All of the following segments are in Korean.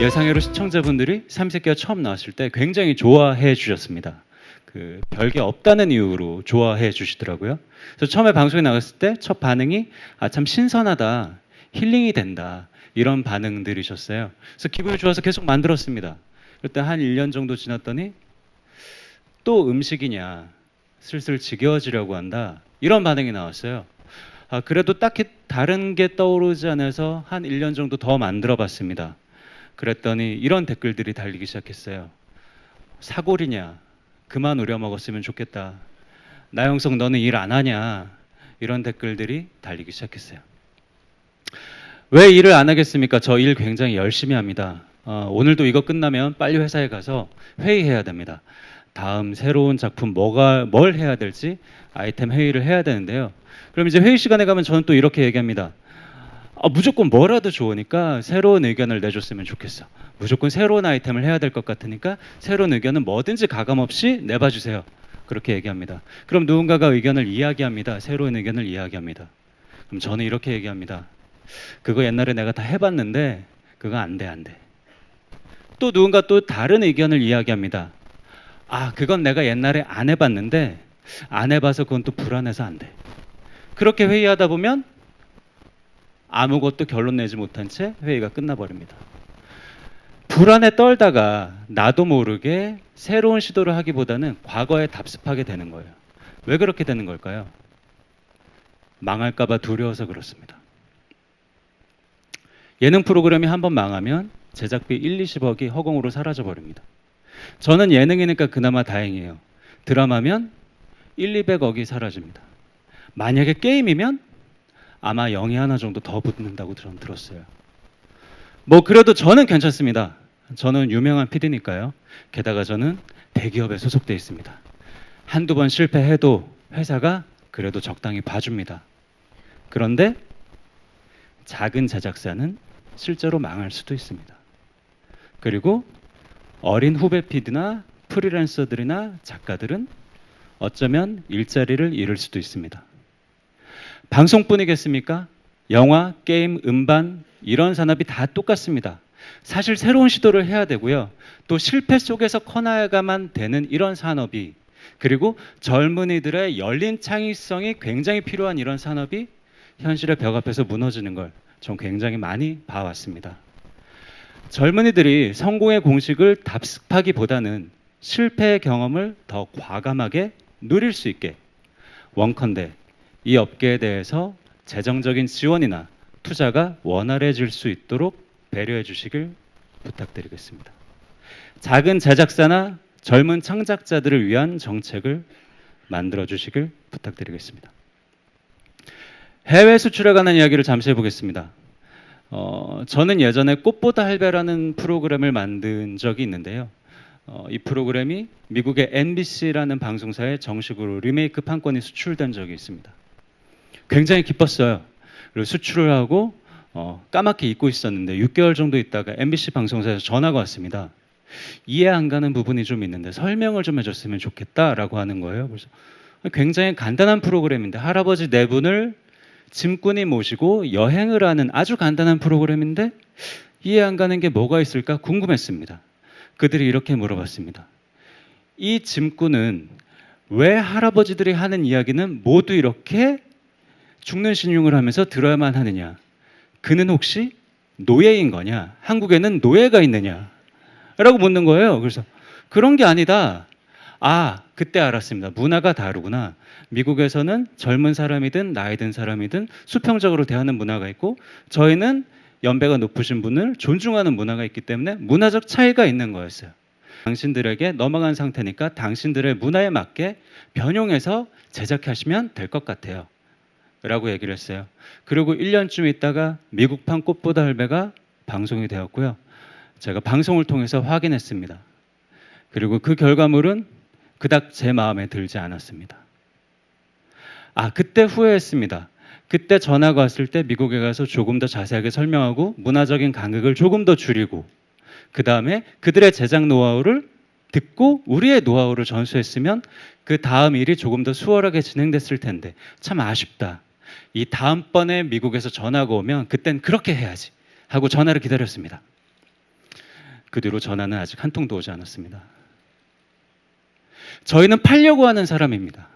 예상외로 시청자분들이 삼색기가 처음 나왔을 때 굉장히 좋아해 주셨습니다. 그 별게 없다는 이유로 좋아해 주시더라고요. 그래서 처음에 방송에 나갔을 때 첫 반응이 참 신선하다, 힐링이 된다 이런 반응들이셨어요. 그래서 기분이 좋아서 계속 만들었습니다. 그때 한 1년 정도 지났더니 또 음식이냐 슬슬 지겨워지려고 한다 이런 반응이 나왔어요. 그래도 딱히 다른 게 떠오르지 않아서 한 1년 정도 더 만들어 봤습니다. 그랬더니 이런 댓글들이 달리기 시작했어요. 사골이냐? 그만 우려 먹었으면 좋겠다. 나영석 너는 일 안 하냐? 이런 댓글들이 달리기 시작했어요. 왜 일을 안 하겠습니까? 저 일 굉장히 열심히 합니다. 오늘도 이거 끝나면 빨리 회사에 가서 회의해야 됩니다. 다음 새로운 작품 뭘 해야 될지 아이템 회의를 해야 되는데요. 그럼 이제 회의 시간에 가면 저는 또 이렇게 얘기합니다. 무조건 뭐라도 좋으니까 새로운 의견을 내줬으면 좋겠어. 무조건 새로운 아이템을 해야 될 것 같으니까 새로운 의견은 뭐든지 가감없이 내봐주세요. 그렇게 얘기합니다. 그럼 누군가가 의견을 이야기합니다. 새로운 의견을 이야기합니다. 그럼 저는 이렇게 얘기합니다. 그거 옛날에 내가 다 해봤는데 그거 안 돼, 안 돼. 또 누군가 또 다른 의견을 이야기합니다. 그건 내가 옛날에 안 해봤는데 안 해봐서 그건 또 불안해서 안 돼. 그렇게 회의하다 보면 아무것도 결론 내지 못한 채 회의가 끝나버립니다. 불안에 떨다가 나도 모르게 새로운 시도를 하기보다는 과거에 답습하게 되는 거예요. 왜 그렇게 되는 걸까요? 망할까봐 두려워서 그렇습니다. 예능 프로그램이 한번 망하면 제작비 1, 20억이 허공으로 사라져버립니다. 저는 예능이니까 그나마 다행이에요. 드라마면 1, 200억이 사라집니다. 만약에 게임이면 아마 0이 하나 정도 더 붙는다고 저는 들었어요. 그래도 저는 괜찮습니다. 저는 유명한 PD니까요. 게다가 저는 대기업에 소속돼 있습니다. 한두 번 실패해도 회사가 그래도 적당히 봐줍니다. 그런데 작은 제작사는 실제로 망할 수도 있습니다. 그리고 어린 후배 PD나 프리랜서들이나 작가들은 어쩌면 일자리를 잃을 수도 있습니다. 방송뿐이겠습니까? 영화, 게임, 음반 이런 산업이 다 똑같습니다. 사실 새로운 시도를 해야 되고요. 또 실패 속에서 커나가만 되는 이런 산업이 그리고 젊은이들의 열린 창의성이 굉장히 필요한 이런 산업이 현실의 벽 앞에서 무너지는 걸 전 굉장히 많이 봐왔습니다. 젊은이들이 성공의 공식을 답습하기보다는 실패의 경험을 더 과감하게 누릴 수 있게 원컨대 이 업계에 대해서 재정적인 지원이나 투자가 원활해질 수 있도록 배려해 주시길 부탁드리겠습니다. 작은 제작사나 젊은 창작자들을 위한 정책을 만들어 주시길 부탁드리겠습니다. 해외 수출에 관한 이야기를 잠시 해보겠습니다. 저는 예전에 꽃보다 할배라는 프로그램을 만든 적이 있는데요. 이 프로그램이 미국의 NBC라는 방송사에 정식으로 리메이크 판권이 수출된 적이 있습니다. 굉장히 기뻤어요. 그리고 수출을 하고 까맣게 잊고 있었는데 6개월 정도 있다가 MBC 방송사에서 전화가 왔습니다. 이해 안 가는 부분이 좀 있는데 설명을 좀 해줬으면 좋겠다라고 하는 거예요. 그래서 굉장히 간단한 프로그램인데 할아버지 네 분을 짐꾼이 모시고 여행을 하는 아주 간단한 프로그램인데 이해 안 가는 게 뭐가 있을까 궁금했습니다. 그들이 이렇게 물어봤습니다. 이 짐꾼은 왜 할아버지들이 하는 이야기는 모두 이렇게 죽는 신용을 하면서 들어야만 하느냐? 그는 혹시 노예인 거냐? 한국에는 노예가 있느냐? 라고 묻는 거예요. 그래서 그런 게 아니다. 그때 알았습니다. 문화가 다르구나. 미국에서는 젊은 사람이든 나이 든 사람이든 수평적으로 대하는 문화가 있고 저희는 연배가 높으신 분을 존중하는 문화가 있기 때문에 문화적 차이가 있는 거였어요. 당신들에게 넘어간 상태니까 당신들의 문화에 맞게 변형해서 제작하시면 될 것 같아요. 라고 얘기를 했어요. 그리고 1년쯤 있다가 미국판 꽃보다 할배가 방송이 되었고요. 제가 방송을 통해서 확인했습니다. 그리고 그 결과물은 그닥 제 마음에 들지 않았습니다. 그때 후회했습니다. 그때 전화가 왔을 때 미국에 가서 조금 더 자세하게 설명하고 문화적인 간극을 조금 더 줄이고 그 다음에 그들의 제작 노하우를 듣고 우리의 노하우를 전수했으면 그 다음 일이 조금 더 수월하게 진행됐을 텐데 참 아쉽다. 이 다음번에 미국에서 전화가 오면 그땐 그렇게 해야지 하고 전화를 기다렸습니다. 그 뒤로 전화는 아직 한 통도 오지 않았습니다. 저희는 팔려고 하는 사람입니다.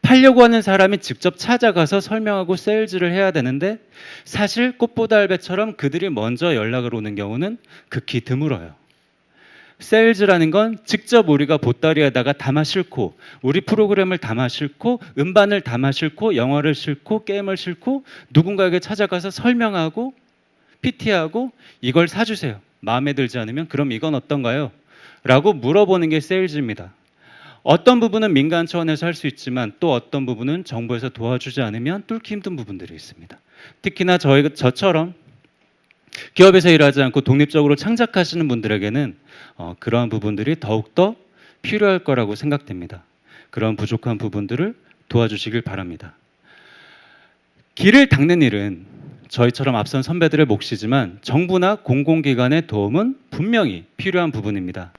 팔려고 하는 사람이 직접 찾아가서 설명하고 세일즈를 해야 되는데 사실 꽃보다 할배처럼 그들이 먼저 연락을 오는 경우는 극히 드물어요. 세일즈라는 건 직접 우리가 보따리에다가 담아 싣고 우리 프로그램을 담아 싣고 음반을 담아 싣고 영화를 싣고 게임을 싣고 누군가에게 찾아가서 설명하고 PT하고 이걸 사주세요. 마음에 들지 않으면 그럼 이건 어떤가요? 라고 물어보는 게 세일즈입니다. 어떤 부분은 민간 차원에서 할 수 있지만 또 어떤 부분은 정부에서 도와주지 않으면 뚫기 힘든 부분들이 있습니다. 특히나 저처럼 기업에서 일하지 않고 독립적으로 창작하시는 분들에게는 그러한 부분들이 더욱더 필요할 거라고 생각됩니다. 그런 부족한 부분들을 도와주시길 바랍니다. 길을 닦는 일은 저희처럼 앞선 선배들의 몫이지만 정부나 공공기관의 도움은 분명히 필요한 부분입니다.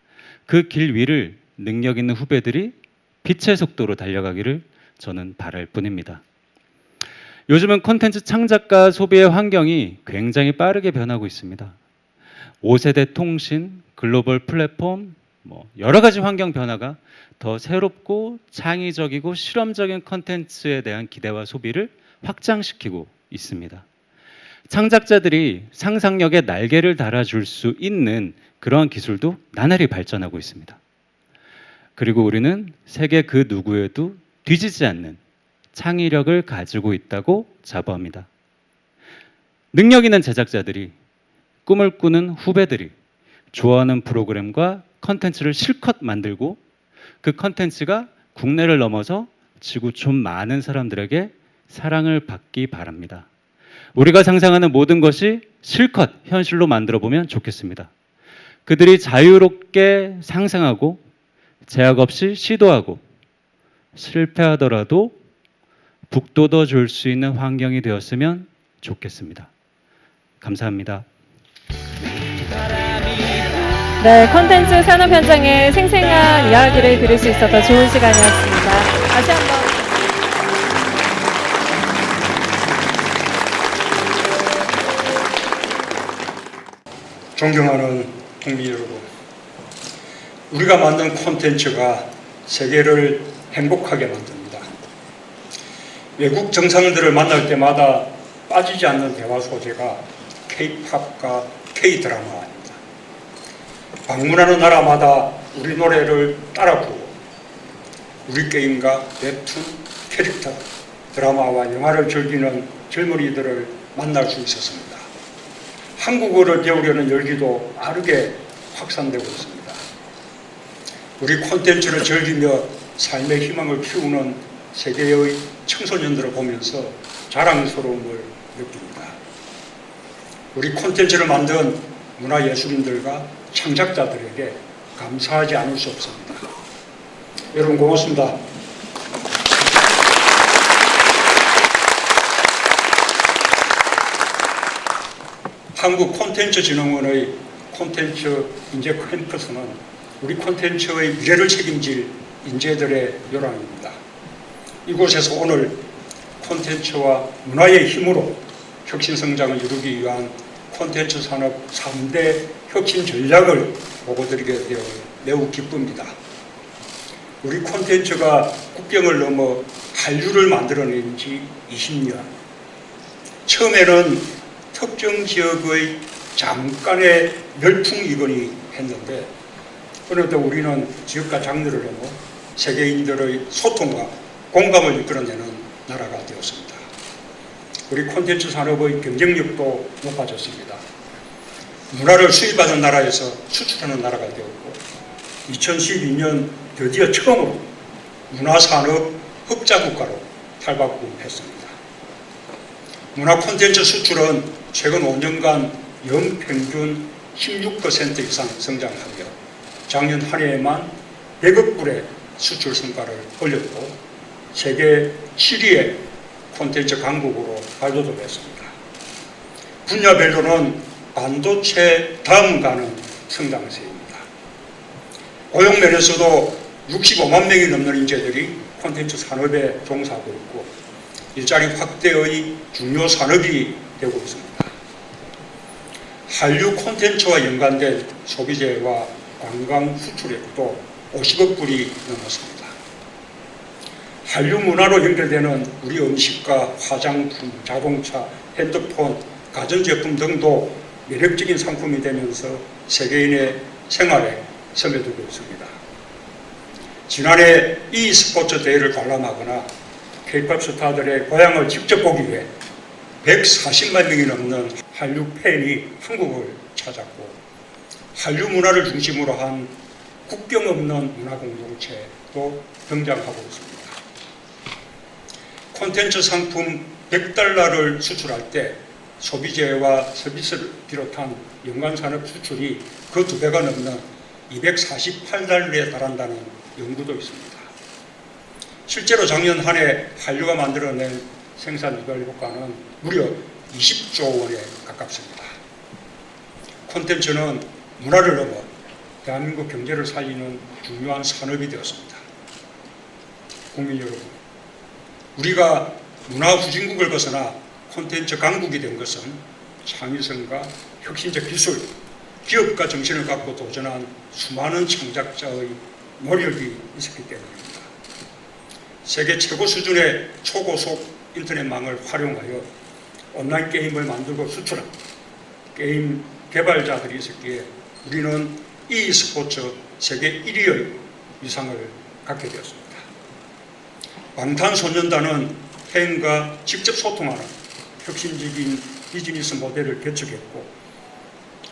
그 길 위를 능력 있는 후배들이 빛의 속도로 달려가기를 저는 바랄 뿐입니다. 요즘은 콘텐츠 창작과 소비의 환경이 굉장히 빠르게 변하고 있습니다. 5세대 통신, 글로벌 플랫폼, 여러 가지 환경 변화가 더 새롭고 창의적이고 실험적인 콘텐츠에 대한 기대와 소비를 확장시키고 있습니다. 창작자들이 상상력에 날개를 달아줄 수 있는 그러한 기술도 나날이 발전하고 있습니다. 그리고 우리는 세계 그 누구에도 뒤지지 않는 창의력을 가지고 있다고 자부합니다. 능력 있는 제작자들이, 꿈을 꾸는 후배들이 좋아하는 프로그램과 컨텐츠를 실컷 만들고 그 컨텐츠가 국내를 넘어서 지구 좀 많은 사람들에게 사랑을 받기 바랍니다. 우리가 상상하는 모든 것이 실컷 현실로 만들어 보면 좋겠습니다. 그들이 자유롭게 상상하고 제약 없이 시도하고 실패하더라도 북돋워 줄 수 있는 환경이 되었으면 좋겠습니다. 감사합니다. 네, 콘텐츠 산업 현장의 생생한 이야기를 들을 수 있어서 좋은 시간이었습니다. 다시 한번. 존경하는 국민 여러분, 우리가 만든 콘텐츠가 세계를 행복하게 만듭니다. 외국 정상들을 만날 때마다 빠지지 않는 대화 소재가 K-팝과 K-드라마입니다. 방문하는 나라마다 우리 노래를 따라 부르고 우리 게임과 웹툰, 캐릭터, 드라마와 영화를 즐기는 젊은이들을 만날 수 있었습니다. 한국어를 배우려는 열기도 빠르게 확산되고 있습니다. 우리 콘텐츠를 즐기며 삶의 희망을 키우는 세계의 청소년들을 보면서 자랑스러움을 느낍니다. 우리 콘텐츠를 만든 문화예술인들과 창작자들에게 감사하지 않을 수 없습니다. 여러분 고맙습니다. 한국콘텐츠진흥원의 콘텐츠 인재 캠퍼스는 우리 콘텐츠의 미래를 책임질 인재들의 요람입니다. 이곳에서 오늘 콘텐츠와 문화의 힘으로 혁신 성장을 이루기 위한 콘텐츠 산업 3대 혁신 전략을 보고드리게 되어 매우 기쁩니다. 우리 콘텐츠가 국경을 넘어 한류를 만들어낸 지 20년. 처음에는 특정 지역의 잠깐의 열풍이거니 했는데 그런데 우리는 지역과 장르를 넘어 세계인들의 소통과 공감을 이끌어내는 나라가 되었습니다. 우리 콘텐츠 산업의 경쟁력도 높아졌습니다. 문화를 수입하는 나라에서 수출하는 나라가 되었고 2012년 드디어 처음으로 문화산업 흑자국가로 탈바꿈했습니다. 문화 콘텐츠 수출은 최근 5년간 연평균 16% 이상 성장하며 작년 한 해에만 100억 불의 수출 성과를 올렸고 세계 7위의 콘텐츠 강국으로 발돋움했습니다. 분야별로는 반도체 다음 가는 성장세입니다. 고용면에서도 65만 명이 넘는 인재들이 콘텐츠 산업에 종사하고 있고 일자리 확대의 중요 산업이 되고 있습니다. 한류 콘텐츠와 연관된 소비재와 관광 수출액도 50억 불이 넘었습니다. 한류 문화로 연결되는 우리 음식과 화장품, 자동차, 핸드폰, 가전제품 등도 매력적인 상품이 되면서 세계인의 생활에 스며들고 있습니다. 지난해 e스포츠 대회를 관람하거나 K-POP 스타들의 고향을 직접 보기 위해 140만 명이 넘는 한류 팬이 한국을 찾았고, 한류 문화를 중심으로 한 국경 없는 문화 공동체도 등장하고 있습니다. 콘텐츠 상품 100달러를 수출할 때 소비재와 서비스를 비롯한 연간 산업 수출이 그 2배가 넘는 248달러에 달한다는 연구도 있습니다. 실제로 작년 한 해 한류가 만들어낸 생산 유발 효과는 무려 20조 원에 가깝습니다. 콘텐츠는 문화를 넘어 대한민국 경제를 살리는 중요한 산업이 되었습니다. 국민 여러분, 우리가 문화 후진국을 벗어나 콘텐츠 강국이 된 것은 창의성과 혁신적 기술, 기업가 정신을 갖고 도전한 수많은 창작자의 노력이 있었기 때문입니다. 세계 최고 수준의 초고속 인터넷망을 활용하여 온라인 게임을 만들고 수출한 게임 개발자들이 있었기에 우리는 e스포츠 세계 1위의 위상을 갖게 되었습니다. 방탄소년단은 팬과 직접 소통하는 혁신적인 비즈니스 모델을 개척했고,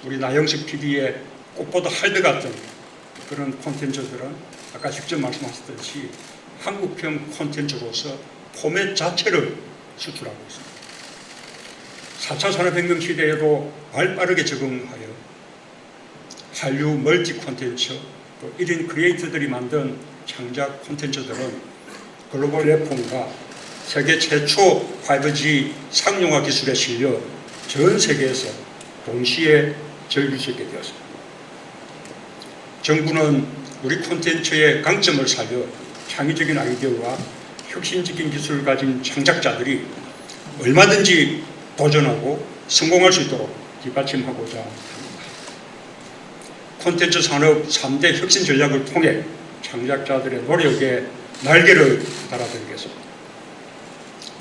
우리 나영석 PD의 꽃보다 할배 같은 그런 콘텐츠들은 아까 직접 말씀하셨듯이 한국형 콘텐츠로서 포맷 자체를 수출하고 있습니다. 4차 산업혁명 시대에도 발빠르게 적응하여 한류 멀티 콘텐츠, 또 1인 크리에이터들이 만든 창작 콘텐츠들은 글로벌 레폼과 세계 최초 5G 상용화 기술에 실려 전 세계에서 동시에 즐길 수 있게 되었습니다. 정부는 우리 콘텐츠의 강점을 살려 창의적인 아이디어와 혁신적인 기술을 가진 창작자들이 얼마든지 도전하고 성공할 수 있도록 뒷받침하고자 합니다. 콘텐츠 산업 3대 혁신 전략을 통해 창작자들의 노력에 날개를 달아드리겠습니다.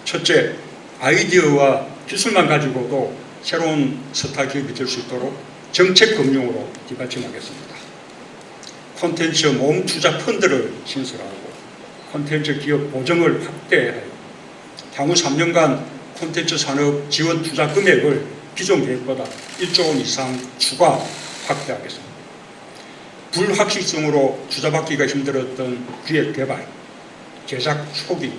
첫째, 아이디어와 기술만 가지고도 새로운 스타 기업이 될 수 있도록 정책 금융으로 뒷받침하겠습니다. 콘텐츠 모금 투자 펀드를 신설하고 콘텐츠 기업 보증을 확대하여 향후 3년간 콘텐츠 산업 지원 투자 금액을 기존 계획보다 1조 원 이상 추가 확대하겠습니다. 불확실성으로 투자받기가 힘들었던 기획 개발, 제작 초기,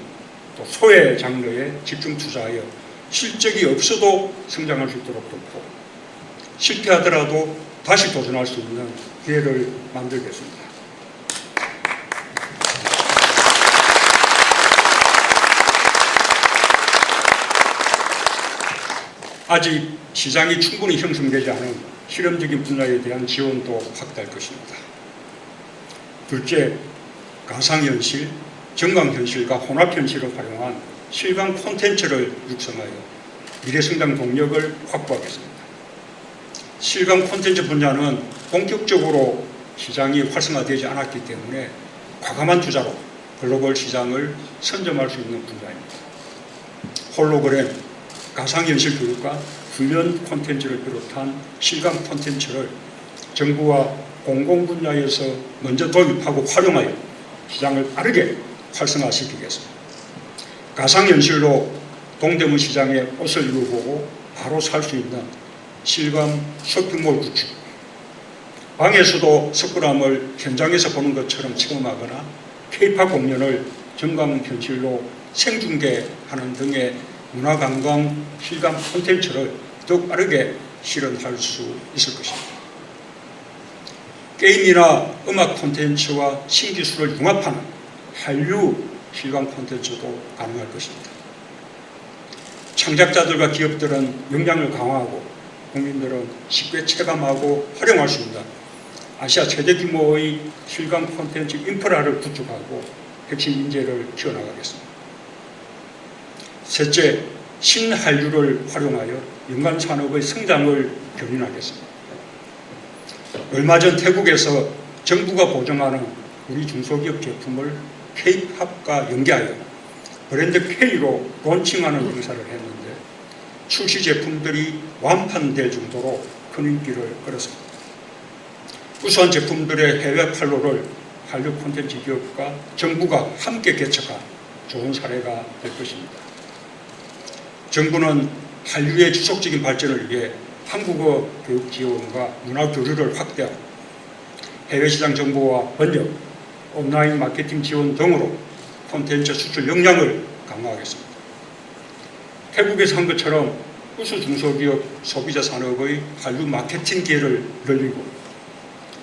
또 소외 장르에 집중 투자하여 실적이 없어도 성장할 수 있도록 돕고, 실패하더라도 다시 도전할 수 있는 기회를 만들겠습니다. 아직 시장이 충분히 형성되지 않은 실험적인 분야에 대한 지원도 확대할 것입니다. 둘째, 가상현실, 증강현실과 혼합현실을 활용한 실감 콘텐츠를 육성하여 미래성장 동력을 확보하겠습니다. 실감 콘텐츠 분야는 본격적으로 시장이 활성화되지 않았기 때문에 과감한 투자로 글로벌 시장을 선점할 수 있는 분야입니다. 홀로그램, 가상현실 교육과 훈련 콘텐츠를 비롯한 실감 콘텐츠를 정부와 공공 분야에서 먼저 도입하고 활용하여 시장을 빠르게 활성화시키겠습니다. 가상현실로 동대문 시장에 옷을 입어보고 바로 살 수 있는 실감 쇼핑몰 구축, 방에서도 석굴암을 현장에서 보는 것처럼 체험하거나 K-POP 공연을 증강현실로 생중계하는 등의 문화관광 실감 콘텐츠를 더욱 빠르게 실현할 수 있을 것입니다. 게임이나 음악 콘텐츠와 신기술을 융합하는 한류 실감 콘텐츠도 가능할 것입니다. 창작자들과 기업들은 역량을 강화하고 국민들은 쉽게 체감하고 활용할 수 있는 아시아 최대 규모의 실감 콘텐츠 인프라를 구축하고 핵심 인재를 키워나가겠습니다. 셋째, 신한류를 활용하여 연간 산업의 성장을 견인하겠습니다. 얼마 전 태국에서 정부가 보증하는 우리 중소기업 제품을 K-팝과 연계하여 브랜드 K로 론칭하는 행사를 했는데 출시 제품들이 완판될 정도로 큰 인기를 끌었습니다. 우수한 제품들의 해외 판로를 한류 콘텐츠 기업과 정부가 함께 개척한 좋은 사례가 될 것입니다. 정부는 한류의 지속적인 발전을 위해 한국어 교육 지원과 문화 교류를 확대하고 해외 시장 정보와 번역, 온라인 마케팅 지원 등으로 콘텐츠 수출 역량을 강화하겠습니다. 태국에서 한 것처럼 우수 중소기업 소비자 산업의 한류 마케팅 기회를 늘리고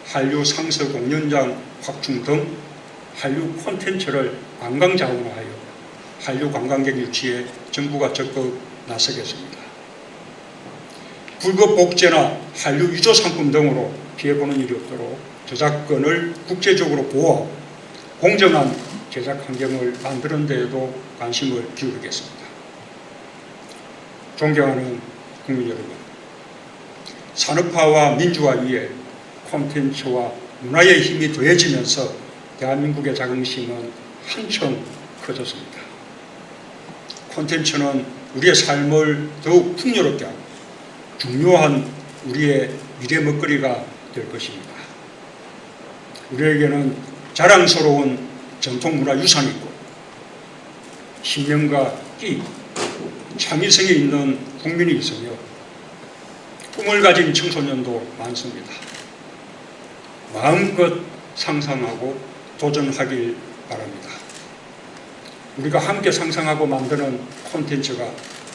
한류 상서 공연장 확충 등 한류 콘텐츠를 관광 자원화하여 한류 관광객 유치에 정부가 적극 나서겠습니다. 불법 복제나 한류 위조 상품 등으로 피해보는 일이 없도록 저작권을 국제적으로 보호하고 공정한 제작 환경을 만드는 데에도 관심을 기울이겠습니다. 존경하는 국민 여러분, 산업화와 민주화 위에 콘텐츠와 문화의 힘이 더해지면서 대한민국의 자긍심은 한층 커졌습니다. 콘텐츠는 우리의 삶을 더욱 풍요롭게 하고 중요한 우리의 미래 먹거리가 될 것입니다. 우리에게는 자랑스러운 전통문화 유산이 있고 신념과 끼, 창의성이 있는 국민이 있으며 꿈을 가진 청소년도 많습니다. 마음껏 상상하고 도전하길 바랍니다. 우리가 함께 상상하고 만드는 콘텐츠가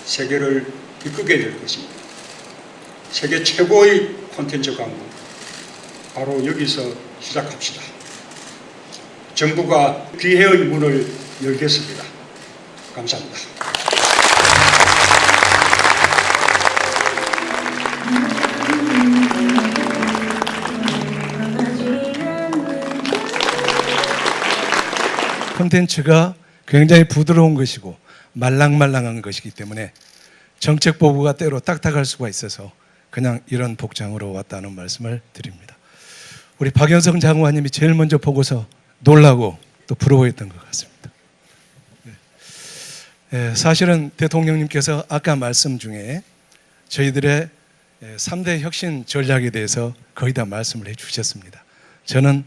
세계를 이끌게 될 것입니다. 세계 최고의 콘텐츠 강국, 바로 여기서 시작합시다. 정부가 기회의 문을 열겠습니다. 감사합니다. 콘텐츠가 굉장히 부드러운 것이고 말랑말랑한 것이기 때문에 정책 보고가 때로 딱딱할 수가 있어서 그냥 이런 복장으로 왔다는 말씀을 드립니다. 우리 박영선 장관님이 제일 먼저 보고서 놀라고 또 부러워했던 것 같습니다. 사실은 대통령님께서 아까 말씀 중에 저희들의 3대 혁신 전략에 대해서 거의 다 말씀을 해주셨습니다. 저는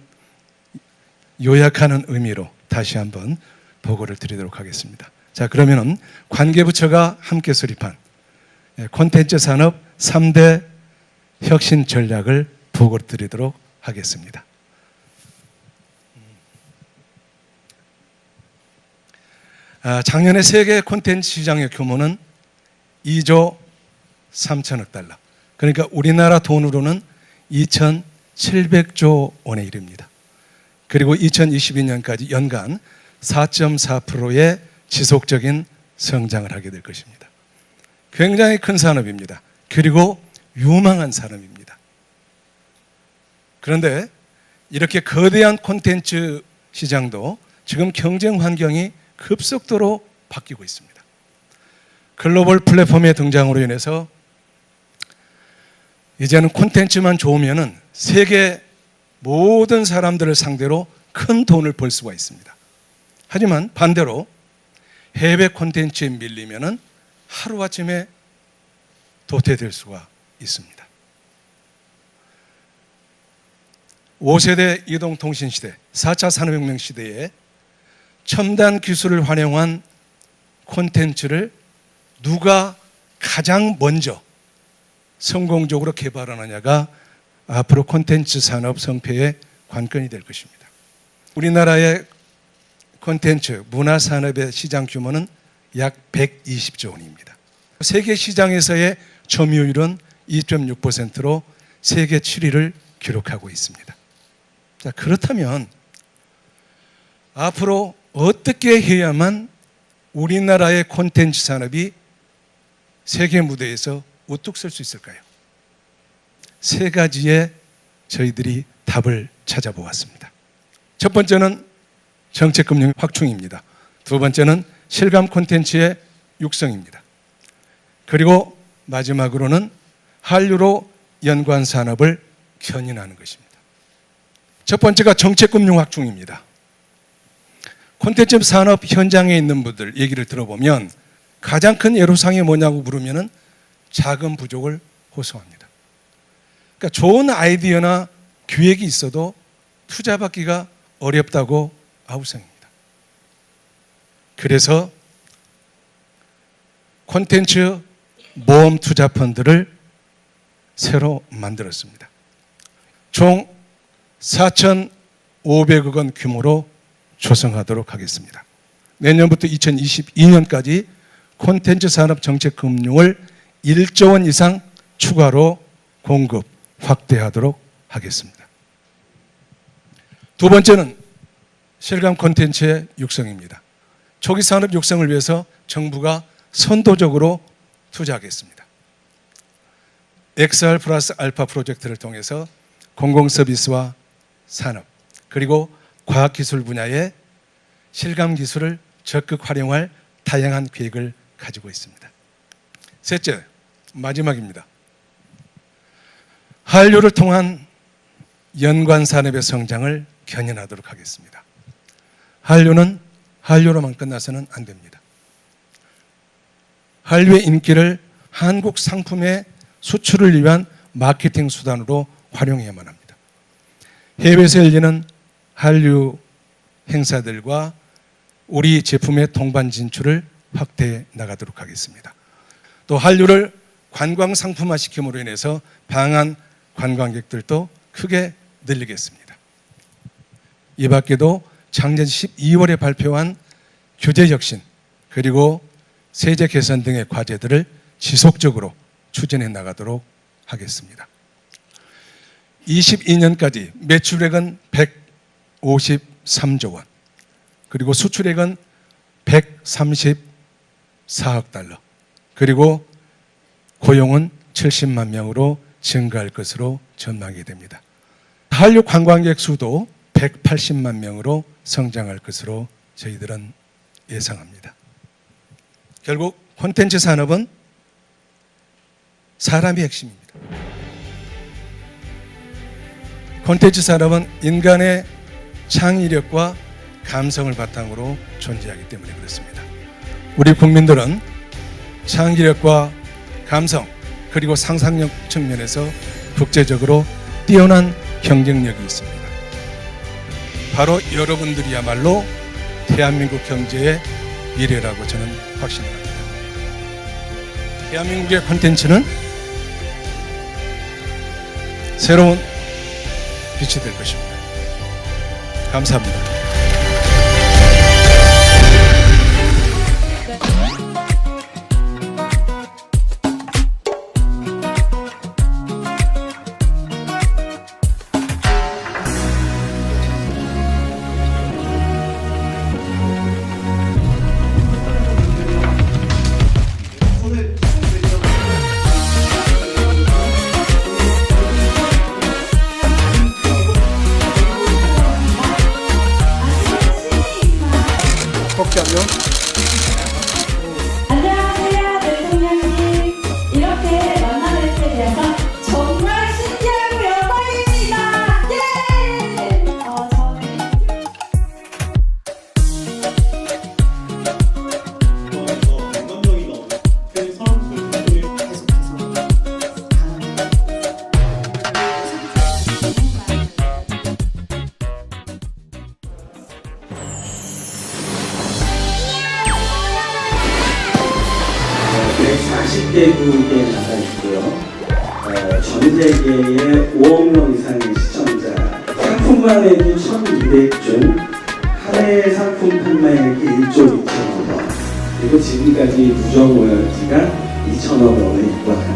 요약하는 의미로 다시 한번 보고를 드리도록 하겠습니다. 자, 그러면은 관계부처가 함께 수립한 콘텐츠 산업 3대 혁신 전략을 보고를 드리도록 하겠습니다. 작년에 세계 콘텐츠 시장의 규모는 2조 3천억 달러. 그러니까 우리나라 돈으로는 2,700조 원에 이릅니다. 그리고 2022년까지 연간 4.4%의 지속적인 성장을 하게 될 것입니다. 굉장히 큰 산업입니다. 그리고 유망한 산업입니다. 그런데 이렇게 거대한 콘텐츠 시장도 지금 경쟁 환경이 급속도로 바뀌고 있습니다. 글로벌 플랫폼의 등장으로 인해서 이제는 콘텐츠만 좋으면은 세계 모든 사람들을 상대로 큰 돈을 벌 수가 있습니다. 하지만 반대로 해외 콘텐츠에 밀리면은 하루아침에 도태될 수가 있습니다. 5세대 이동통신 시대, 4차 산업혁명 시대에 첨단 기술을 활용한 콘텐츠를 누가 가장 먼저 성공적으로 개발하느냐가 앞으로 콘텐츠 산업 성패의 관건이 될 것입니다. 우리나라의 콘텐츠 문화 산업의 시장 규모는 약 120조 원입니다. 세계 시장에서의 점유율은 2.6%로 세계 7위를 기록하고 있습니다. 자, 그렇다면 앞으로 어떻게 해야만 우리나라의 콘텐츠 산업이 세계 무대에서 우뚝 설 수 있을까요? 세 가지의 저희들이 답을 찾아보았습니다. 첫 번째는 정책금융 확충입니다. 두 번째는 실감 콘텐츠의 육성입니다. 그리고 마지막으로는 한류로 연관 산업을 견인하는 것입니다. 첫 번째가 정책금융 확충입니다. 콘텐츠 산업 현장에 있는 분들 얘기를 들어보면 가장 큰 애로사항이 뭐냐고 물으면 자금 부족을 호소합니다. 그러니까 좋은 아이디어나 기획이 있어도 투자받기가 어렵다고 아우성입니다. 그래서 콘텐츠 모험 투자 펀드를 새로 만들었습니다. 총 4,500억 원 규모로 조성하도록 하겠습니다. 내년부터 2022년까지 콘텐츠 산업 정책 금융을 1조 원 이상 추가로 공급 확대하도록 하겠습니다. 두 번째는 실감 콘텐츠의 육성입니다. 초기 산업 육성을 위해서 정부가 선도적으로 투자하겠습니다. XR 플러스 알파 프로젝트를 통해서 공공서비스와 산업 그리고 과학기술 분야의 실감 기술을 적극 활용할 다양한 계획을 가지고 있습니다. 셋째, 마지막입니다. 한류를 통한 연관 산업의 성장을 견인하도록 하겠습니다. 한류는 한류로만 끝나서는 안 됩니다. 한류의 인기를 한국 상품의 수출을 위한 마케팅 수단으로 활용해야만 합니다. 해외에서 열리는 한류 행사들과 우리 제품의 동반 진출을 확대해 나가도록 하겠습니다. 또 한류를 관광 상품화 시킴으로 인해서 방한 관광객들도 크게 늘리겠습니다. 이 밖에도 작년 12월에 발표한 규제 혁신 그리고 세제 개선 등의 과제들을 지속적으로 추진해 나가도록 하겠습니다. 22년까지 매출액은 153조 원 그리고 수출액은 134억 달러 그리고 고용은 70만 명으로 증가할 것으로 전망이 됩니다. 한류 관광객 수도 180만 명으로 성장할 것으로 저희들은 예상합니다. 결국 콘텐츠 산업은 사람이 핵심입니다. 콘텐츠 산업은 인간의 창의력과 감성을 바탕으로 존재하기 때문에 그렇습니다. 우리 국민들은 창의력과 감성 그리고 상상력 측면에서 국제적으로 뛰어난 경쟁력이 있습니다. 바로 여러분들이야말로 대한민국 경제의 미래라고 저는 확신합니다. 대한민국의 콘텐츠는 새로운 빛이 될 것입니다. 감사합니다. 안녕하세요, 대통령님. 이렇게 만나뵙게 되어서 정말 신기하고 영광입니다. 예! 저는 140개국에 나가 있고요. 전 세계에 5억 명 이상의 시청자, 상품관액이 1,200중, 한 해 상품 판매액이 1조 2천억 원, 그리고 지금까지 누적 로열티가 2천억 원에 육박합니다.